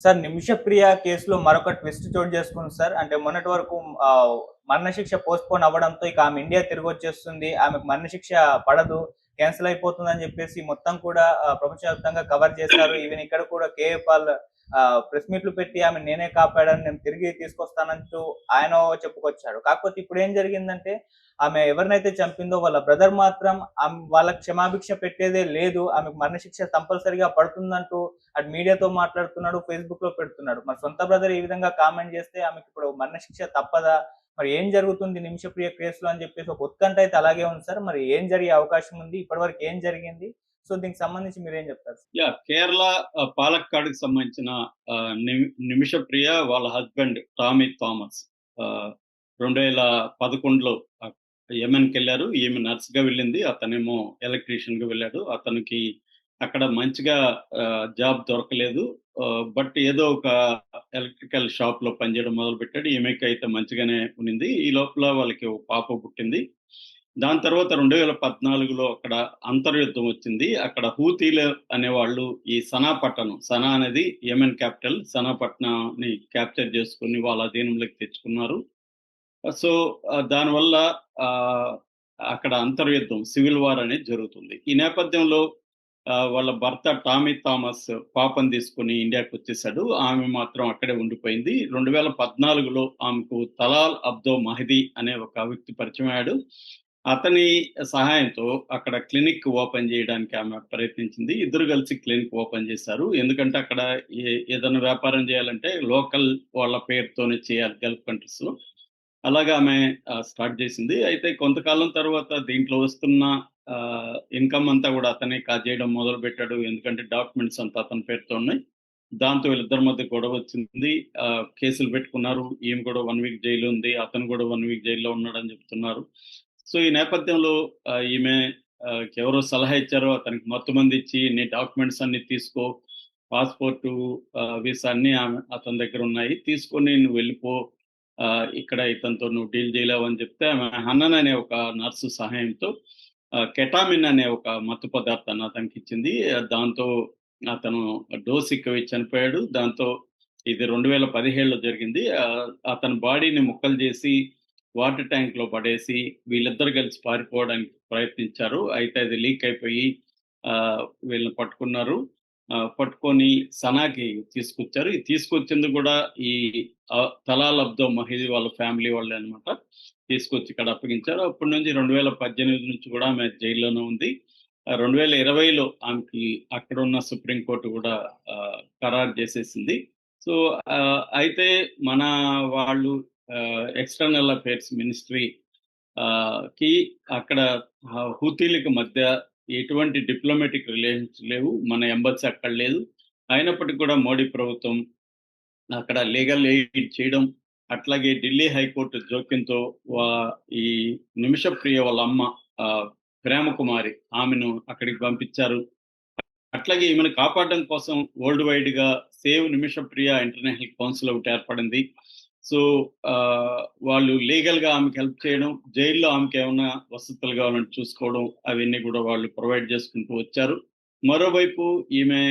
Sir, 'Nimishapriya' కేసులో మరొక twist చోటు చేసుకుంది సార్. అంటే మొన్నటి వరకు మరణశిక్ష పోస్ట్‌పోన్ అవ్వడంతో ఇక ఆమె ఇండియా తిరిగొచ్చేస్తుంది. ఆమెకు మరణశిక్ష పడదు. క్యాన్సెల్ అయిపోతుందని చెప్పేసి మొత్తం కూడా ప్రపంచవ్యాప్తంగా కవర్ చేశారు. ఈవెన్ ఇక్కడ కూడా కేఏ పాల్ ప్రెస్ మీట్లు పెట్టి ఆమెను నేనే కాపాడాను, నేను తిరిగి తీసుకొస్తానంటూ ఆయన చెప్పుకొచ్చాడు. కాకపోతే ఇప్పుడేం జరిగిందంటే ఆమె ఎవరినైతే చంపిందో వాళ్ళ బ్రదర్ మాత్రం వాళ్ళకి క్షమాభిక్ష పెట్టేదే లేదు. ఆమెకు మరణశిక్ష కంపల్సరీగా పడుతుందంటూ అటు మీడియాతో మాట్లాడుతున్నాడు, ఫేస్‌బుక్‌లో పెడుతున్నాడు. మరి సొంత బ్రదర్ ఈ విధంగా కామెంట్ చేస్తే ఆమెకిప్పుడు మరణశిక్ష తప్పదా? మరి ఏం జరుగుతుంది 'నిమిషప్రియ' కేస్‌లో అని చెప్పేసి ఒక ఉత్కంఠ అయితే అలాగే ఉంది సార్. మరి ఏం జరిగే అవకాశం ఉంది? ఇప్పటివరకు ఏం జరిగింది? సో, దీనికి సంబంధించి మీరేం చెప్తారు? కేరళ పాలక్కాడ్‌కి సంబంధించిన నిమిషప్రియ వాళ్ళ హస్బెండ్ టామీ థామస్ 2011లో యెమెన్‌కెళ్లారు. ఈమె నర్స్‌గా వెళ్ళింది. అతనేమో ఎలక్ట్రీషియన్‌గా వెళ్ళాడు. అతనికి అక్కడ మంచిగా జాబ్ దొరకలేదు. బట్ ఏదో ఒక ఎలక్ట్రికల్ షాప్‌లో పనిచేయడం మొదలుపెట్టాడు. ఈమెకైతే మంచిగానే ఉన్నింది. ఈ లోపల వాళ్ళకి ఒక పాప పుట్టింది. దాని తర్వాత 2014లో అక్కడ అంతర్యుద్ధం వచ్చింది. అక్కడ హూతీలు అనేవాళ్ళు ఈ సనా పట్టణం, సనా అనేది యెమెన్ క్యాపిటల్, సనా పట్టణాన్ని క్యాప్చర్ చేసుకొని వాళ్ళ అధీనంలోకి తెచ్చుకున్నారు. సో, దానివల్ల ఆహ్, అక్కడ అంతర్యుద్ధం, సివిల్ వార్ అనేది జరుగుతుంది. ఈ నేపథ్యంలో వాళ్ళ భర్త టామీ థామస్ పాపని తీసుకొని ఇండియాకొచ్చేసాడు. ఆమె మాత్రం అక్కడే ఉండిపోయింది. 2014లో ఆమెకు తలాల్ అబ్దో మహదీ అనే ఒక వ్యక్తి పరిచయమయ్యాడు. అతని సహాయంతో అక్కడ క్లినిక్ ఓపెన్ చేయడానికి ఆమె ప్రయత్నించింది. ఇద్దరు కలిసి క్లినిక్ ఓపెన్ చేశారు. ఎందుకంటే అక్కడ ఏదైనా వ్యాపారం చేయాలంటే లోకల్ వాళ్ళ పేరుతోనే చేయాలి గల్ఫ్ కంట్రీస్‌లో. అలాగా ఆమె స్టార్ట్ చేసింది. అయితే కొంతకాలం తర్వాత దీంట్లో వస్తున్న ఇన్‌కమ్ అంతా గూడా అతనే కాజేయడం మొదలుపెట్టాడు. ఎందుకంటే డాక్యుమెంట్స్ అంతా అతని పేరుతో ఉన్నాయి. దాంతో వీళ్ళిద్దరి మధ్య గొడవొచ్చింది. కేసులు పెట్టుకున్నారు. ఈమె కూడా 1 వీక్ జైలు ఉంది. అతను కూడా 1 వీక్ జైల్‌లో ఉన్నాడని చెప్తున్నారు. సో, ఈ నేపథ్యంలో ఈమె ఎవరో సలహా ఇచ్చారో అతనికి మొత్తం ఇచ్చి నీ డాక్యుమెంట్స్ అన్నీ తీసుకో. పాస్‌పోర్టు, వీసా అన్నీ అతని దగ్గరున్నాయి. తీసుకొని నువ్వు వెళ్ళిపో. ఇక్కడ ఇతనితో నువ్వు డీల్ చేయలేవు అని చెప్తే ఆమె హన్నన్ అనే ఒక నర్సు సహాయంతో కెటామిన్ అనే ఒక మత్తు పదార్థాన్ని అతనికిచ్చింది. దాంతో అతను డోస్ ఎక్కువ చనిపోయాడు. దాంతో ఇది 2017లో జరిగింది. అతని బాడీని ముక్కలు చేసి వాటర్ ట్యాంక్‌లో పడేసి వీళ్ళిద్దరూ కలిసి పారిపోవడానికి ప్రయత్నించారు. అయితే అది లీక్ అయిపోయి వీళ్ళని పట్టుకున్నారు. పట్టుకొని సనాకి తీసుకొచ్చారు. ఈ తీసుకొచ్చింది కూడా ఈ తలాల్ అబ్దో మహీదీ వాళ్ళ ఫ్యామిలీ వాళ్ళే అన్నమాట. తీసుకొచ్చి ఇక్కడ అప్పగించారు. అప్పటి నుంచి 2018 నుంచి కూడా ఆమె జైల్లోనే ఉంది. 2020లో ఆమెకి అక్కడున్న సుప్రీం కోర్ట్ కూడా ఖరారు చేసేసింది. సో, అయితే మన వాళ్ళు ఎక్స్‌టర్నల్ అఫైర్స్ మినిస్ట్రీ కి అక్కడ హూతీలకు మధ్య ఎటువంటి డిప్లొమాటిక్ రిలేషన్స్ లేవు. మన ఎంబసీ అక్కడ లేదు. అయినప్పటికీ కూడా మోడీ ప్రభుత్వం అక్కడ లీగల్ ఎయిడ్ చేయడం, అట్లాగే ఢిల్లీ హైకోర్టు జోక్యంతో వా ఈ నిమిషప్రియ వాళ్ళ అమ్మ ప్రేమకుమారి ఆమెను అక్కడికి పంపించారు. అట్లాగే ఈమెను కాపాడడం కోసం వరల్డ్ వైడ్‌గా సేవ్ నిమిషప్రియ ఇంటర్నేషనల్ కౌన్సిల్ ఒకటి ఏర్పడింది. సో, వాళ్ళు లీగల్‌గా ఆమెకి హెల్ప్ చేయడం, జైల్‌లో ఆమెకేమన్నా వసతులు కావాలంటే చూసుకోవడం, అవన్నీ కూడా వాళ్ళు ప్రొవైడ్ చేసుకుంటూ వచ్చారు. మరోవైపు ఈమె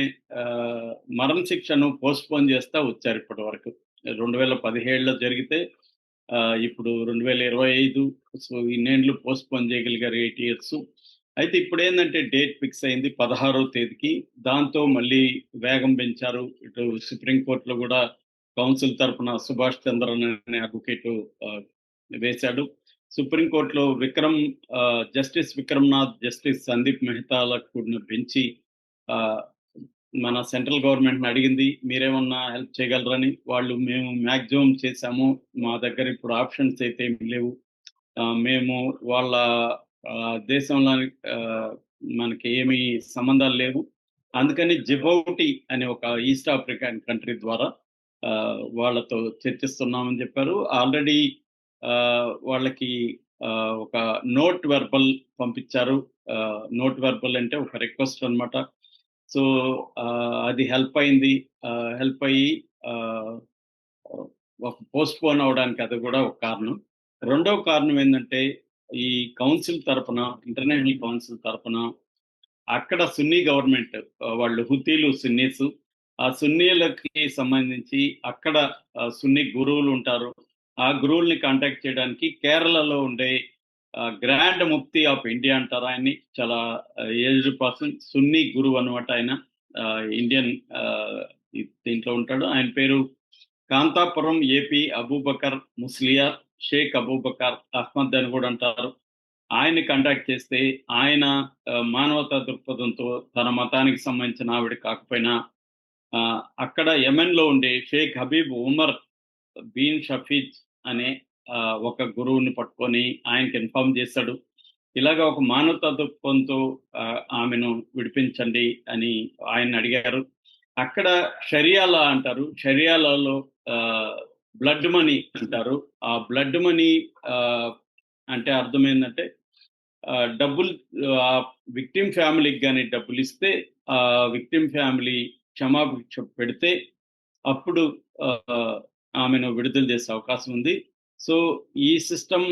మరణ శిక్షను పోస్ట్‌పోన్ చేస్తా వచ్చారు ఇప్పటి వరకు. 2017లో జరిగితే ఇప్పుడు 2025, సో, ఇన్నేండ్లు పోస్ట్‌పోన్ చేయగలిగారు 8 ఇయర్స్. అయితే ఇప్పుడేందంటే డేట్ ఫిక్స్ అయింది 16వ తేదీకి. దాంతో మళ్ళీ వేగం పెంచారు. ఇటు సుప్రీం కోర్ట్‌లో కూడా కౌన్సిల్ తరపున సుభాష్ చంద్రన్ అనే అడ్వకేటు వేశాడు. సుప్రీం కోర్ట్‌లో జస్టిస్ విక్రమ్‌నాథ్, జస్టిస్ సందీప్ మెహతాలకు కూడిన బెంచి ఆహ్, మన సెంట్రల్ గవర్నమెంట్‌ని అడిగింది. మీరేమన్నా హెల్ప్ చేయగలరని. వాళ్ళు మేము మాక్సిమం చేశాము. మా దగ్గర ఇప్పుడు ఆప్షన్స్ అయితే ఏమి లేవు. మేము వాళ్ళ దేశంలోని మనకి ఏమి సంబంధాలు లేవు. అందుకని జిబౌటి అనే ఒక ఈస్ట్ ఆఫ్రికన్ కంట్రీ ద్వారా వాళ్ళతో చర్చిస్తున్నామని చెప్పారు. ఆల్రెడీ వాళ్ళకి ఒక నోట్ వెర్బల్ పంపించారు. నోట్ వెర్బల్ అంటే ఒక రిక్వెస్ట్ అన్నమాట. సో, అది హెల్ప్ అయింది. హెల్ప్ అయ్యి ఒక పోస్ట్‌పోన్ అవ్వడానికి అది కూడా ఒక కారణం. రెండవ కారణం ఏందంటే, ఈ కౌన్సిల్ తరపున, ఇంటర్నేషనల్ కౌన్సిల్ తరపున అక్కడ సున్నీ గవర్నమెంట్ వాళ్ళు హుతీలు, సున్నీసు ఆ సున్నీలకి సంబంధించి అక్కడ సున్నీ గురువులు ఉంటారు. ఆ గురువుల్ని కాంటాక్ట్ చేయడానికి కేరళలో ఉండే గ్రాండ్ ముఫ్తీ ఆఫ్ ఇండియా అంటారు ఆయన్ని. చాలా ఏజ్డ్ పర్సన్, సున్నీ గురువు అనమాట ఆయన. ఇండియన్ దీంట్లో ఉంటాడు. ఆయన పేరు కాంతాపురం ఏపీ అబూబకర్ ముస్లియార్ షేక్ అబూబకర్ అహ్మద్ అని కూడా అంటారు. ఆయన్ని కాంటాక్ట్ చేస్తే ఆయన మానవతా దృక్పథంతో తన మతానికి సంబంధించిన ఆవిడ కాకపోయినా అక్కడ యెమెన్లో ఉండే షేక్ హబీబ్ ఉమర్ బీన్ షఫీజ్ అనే ఒక గురువుని పట్టుకొని ఆయనకి ఇన్ఫార్మ్ చేశాడు. ఇలాగా ఒక మానవతా దృక్పథంతో ఆమెను విడిపించండి అని ఆయన అడిగారు. అక్కడ షరియాలా అంటారు. షరియాలలో బ్లడ్ మనీ అంటారు. ఆ బ్లడ్ మనీ అంటే అర్థం ఏంటంటే డబ్బులు విక్టిమ్ ఫ్యామిలీకి కానీ డబ్బులు ఇస్తే ఆ విక్టిమ్ ఫ్యామిలీ క్షమాభిక్ష పెడితే అప్పుడు ఆమెను విడుదల చేసే అవకాశం ఉంది. సో ఈ సిస్టమ్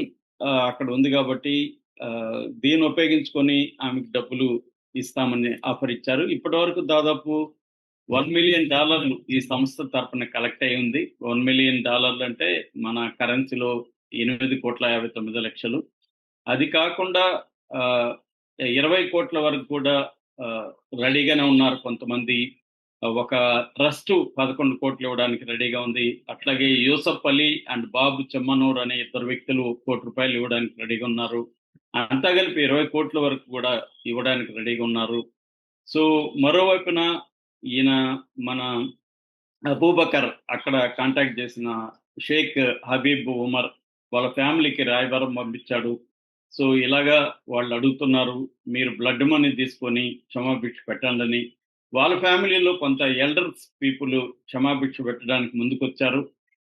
అక్కడ ఉంది కాబట్టి దీన్ని ఉపయోగించుకొని ఆమెకు డబ్బులు ఇస్తామని ఆఫర్ ఇచ్చారు. ఇప్పటి వరకు దాదాపు $1 మిలియన్ ఈ సంస్థ తరఫున కలెక్ట్ అయి ఉంది. $1 మిలియన్ అంటే మన కరెన్సీలో 8,59,00,000. అది కాకుండా 20 కోట్ల వరకు కూడా రెడీగానే ఉన్నారు కొంతమంది. ఒక ట్రస్ట్ 11 కోట్లు ఇవ్వడానికి రెడీగా ఉంది. అట్లాగే యూసఫ్ అలీ అండ్ బాబు చెమ్మనూర్ అనే ఇద్దరు వ్యక్తులు ₹1 కోటి ఇవ్వడానికి రెడీగా ఉన్నారు. అంతా కలిపి 20 కోట్ల వరకు కూడా ఇవ్వడానికి రెడీగా ఉన్నారు. సో మరోవైపున ఈయన మన అబూబకర్ అక్కడ కాంటాక్ట్ చేసిన షేక్ హబీబ్ ఉమర్ వాళ్ళ ఫ్యామిలీకి రాయబారం పంపించాడు. సో ఇలాగా వాళ్ళు అడుగుతున్నారు, మీరు బ్లడ్ మనీ తీసుకొని క్షమాభిక్ష పెట్టండి. వాళ్ళ ఫ్యామిలీలో కొంత ఎల్డర్స్ పీపుల్ క్షమాభిక్ష పెట్టడానికి ముందుకొచ్చారు.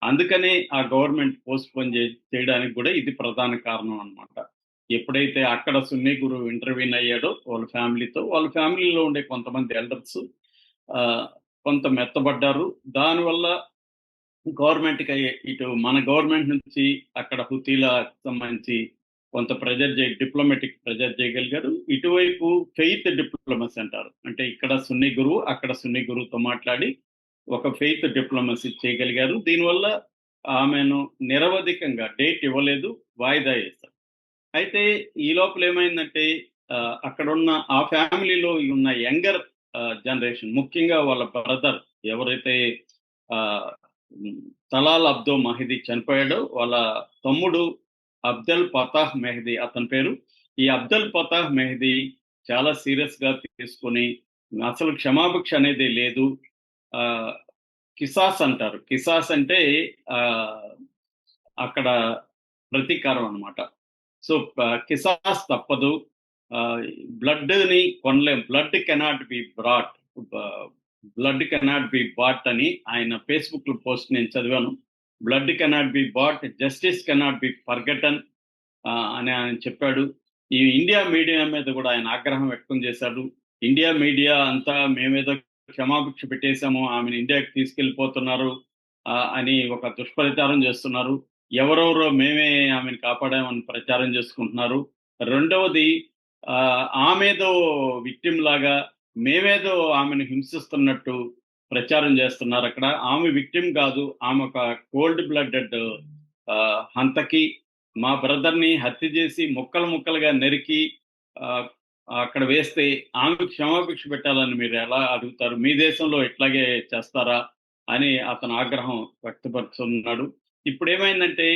అందుకనే ఆ గవర్నమెంట్ పోస్ట్పోన్ చేయడానికి కూడా ఇది ప్రధాన కారణం అన్నమాట. ఎప్పుడైతే అక్కడ సున్నీ గురువు ఇంటర్వ్యూన్ అయ్యాడో వాళ్ళ ఫ్యామిలీతో, వాళ్ళ ఫ్యామిలీలో ఉండే కొంతమంది ఎల్డర్స్ కొంత మెత్తబడ్డారు. దానివల్ల గవర్నమెంట్కి ఇటు మన గవర్నమెంట్ నుంచి అక్కడ హుతీల సంబంధించి కొంత డిప్లొమాటిక్ ప్రెజర్ చేయగలిగారు. ఇటువైపు ఫెయిత్ డిప్లొమసీ అంటారు. అంటే ఇక్కడ సున్నీ గురువు అక్కడ సున్నీ గురువుతో మాట్లాడి ఒక ఫెయిత్ డిప్లొమసీ చేయగలిగారు. దీనివల్ల ఆమెను నిరవధికంగా డేట్ ఇవ్వలేదు, వాయిదా వేశారు. అయితే ఈ లోపల ఏమైందంటే అక్కడ ఉన్న ఆ ఫ్యామిలీలో ఉన్న యంగర్ జనరేషన్, ముఖ్యంగా వాళ్ళ బ్రదర్ ఎవరైతే తలాల్ అబ్దో మహిదీ చనిపోయాడో వాళ్ళ తమ్ముడు అబ్దల్ పతాహ్ మెహదీ అతని పేరు. ఈ అబ్దల్ పతాహ్ మెహదీ చాలా సీరియస్ గా తీసుకొని అసలు క్షమాభిక్ష అనేది లేదు, కిసాస్ అంటారు. కిసాస్ అంటే అక్కడ ప్రతీకారం అన్నమాట. సో కిసాస్ తప్పదు, బ్లడ్ని కొనలేం, బ్లడ్ కెనాట్ బి బాట్ అని ఆయన ఫేస్బుక్ లో పోస్ట్ నేను చదివాను. Blood cannot be bought, justice cannot be forgotten అని ఆయన చెప్పాడు. ఈ ఇండియా మీడియా మీద కూడా ఆయన ఆగ్రహం వ్యక్తం చేశాడు. ఇండియా మీడియా అంతా మేమేదో క్షమాభిక్ష పెట్టేశాము, ఆమెను ఇండియాకి తీసుకెళ్ళిపోతున్నారు అని ఒక దుష్ప్రచారం చేస్తున్నారు. ఎవరెవరో మేమే ఆమెను కాపాడామని ప్రచారం చేసుకుంటున్నారు. రెండవది ఆమెదో విక్టిమ్ లాగా మేమేదో ఆమెను హింసిస్తున్నట్టు ప్రచారం చేస్తున్నారు. అక్కడ ఆమె విక్టిమ్ కాదు, ఆమె ఒక కోల్డ్ బ్లడెడ్ హంతకి. మా బ్రదర్ని హత్య చేసి ముక్కలు ముక్కలుగా నరికి అక్కడ వేస్తే ఆమెకు క్షమాభిక్ష పెట్టాలని మీరు ఎలా అడుగుతారు? మీ దేశంలో ఇట్లాగే చేస్తారా అని అతను ఆగ్రహం వ్యక్తపరుస్తున్నాడు. ఇప్పుడు ఏమైందంటే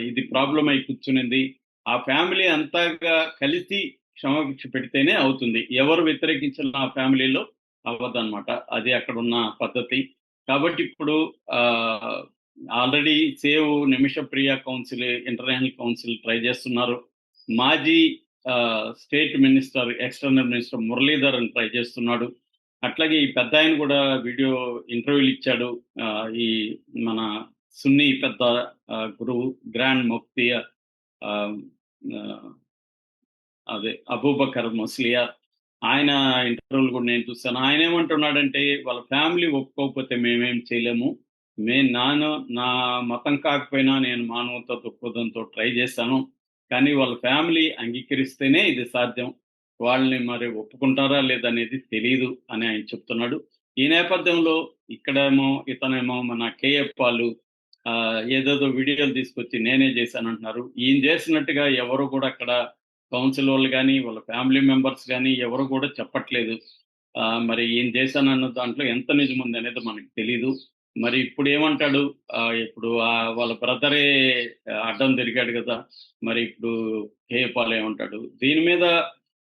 ఇది ప్రాబ్లం అయి కూర్చునింది. ఆ ఫ్యామిలీ అంతాగా కలిసి క్షమాభిక్ష పెడితేనే అవుతుంది. ఎవరు వ్యతిరేకించిన ఆ ఫ్యామిలీలో అవ్వదన్నమాట. అది అక్కడ ఉన్న పద్ధతి. కాబట్టి ఇప్పుడు already save Nimishapriya council, international council try చేస్తున్నారు. మాజీ state minister, external minister Muralidhar అని ట్రై చేస్తున్నాడు. అట్లాగే ఈ పెద్ద ఆయన కూడా వీడియో ఇంటర్వ్యూలు ఇచ్చాడు. ఈ మన సున్నీ పెద్ద గురువు గ్రాండ్ ముఫ్తీ అదే అబూబకర్ ముస్లియార్, ఆయన ఇంటర్వ్యూలు కూడా నేను చూస్తాను. ఆయన ఏమంటున్నాడంటే వాళ్ళ ఫ్యామిలీ ఒప్పుకోకపోతే మేమేం చేయలేము, నా మతం కాకపోయినా నేను మానవతా దృక్పథంతో ట్రై చేశాను, కానీ వాళ్ళ ఫ్యామిలీ అంగీకరిస్తేనే ఇది సాధ్యం, వాళ్ళని మరి ఒప్పుకుంటారా లేదనేది తెలియదు అని ఆయన చెప్తున్నాడు. ఈ నేపథ్యంలో ఇక్కడేమో ఇతనేమో మన కేఏ పాలు ఏదేదో వీడియోలు తీసుకొచ్చి నేనే చేశానంటున్నారు. ఈయన చేసినట్టుగా ఎవరు కూడా అక్కడ కౌన్సిల్ వాళ్ళు కానీ వాళ్ళ ఫ్యామిలీ మెంబర్స్ కానీ ఎవరు కూడా చెప్పట్లేదు. మరి ఈయన చేశానన్న దాంట్లో ఎంత నిజం ఉంది అనేది మనకు తెలీదు. మరి ఇప్పుడు ఏమంటాడు? ఇప్పుడు వాళ్ళ బ్రదరే అడ్డం తిరిగాడు కదా! మరి ఇప్పుడు కేఏ పాల్ ఏమంటాడు? దీని మీద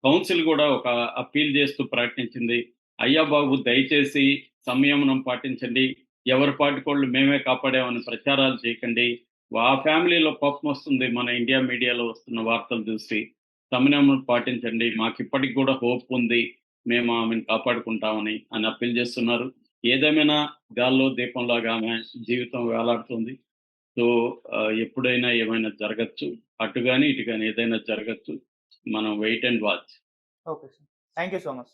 కౌన్సిల్ కూడా ఒక అప్పీల్ చేస్తూ ప్రకటించింది. అయ్యా బాబు దయచేసి సంయమనం పాటించండి. ఎవరి పాటికోళ్ళు మేమే కాపాడామని ప్రచారాలు చేయకండి. ఆ ఫ్యామిలీలో కోపమొస్తుంది మన ఇండియా మీడియాలో వస్తున్న వార్తలు చూసి. సంయమనం పాటించండి. మాకిప్పటికి కూడా హోప్ ఉంది. మేము ఆమెను కాపాడుకుంటామని అని అప్పీల్ చేస్తున్నారు. ఏదేమైనా గాల్లో దీపంలాగా ఆమె జీవితం వేలాడుతుంది. సో, ఎప్పుడైనా ఏమైనా జరగచ్చు. అటు గాని, ఇటు గాని ఏదైనా జరగచ్చు. మనం wait and watch. Okay sir. Thank you so much sir.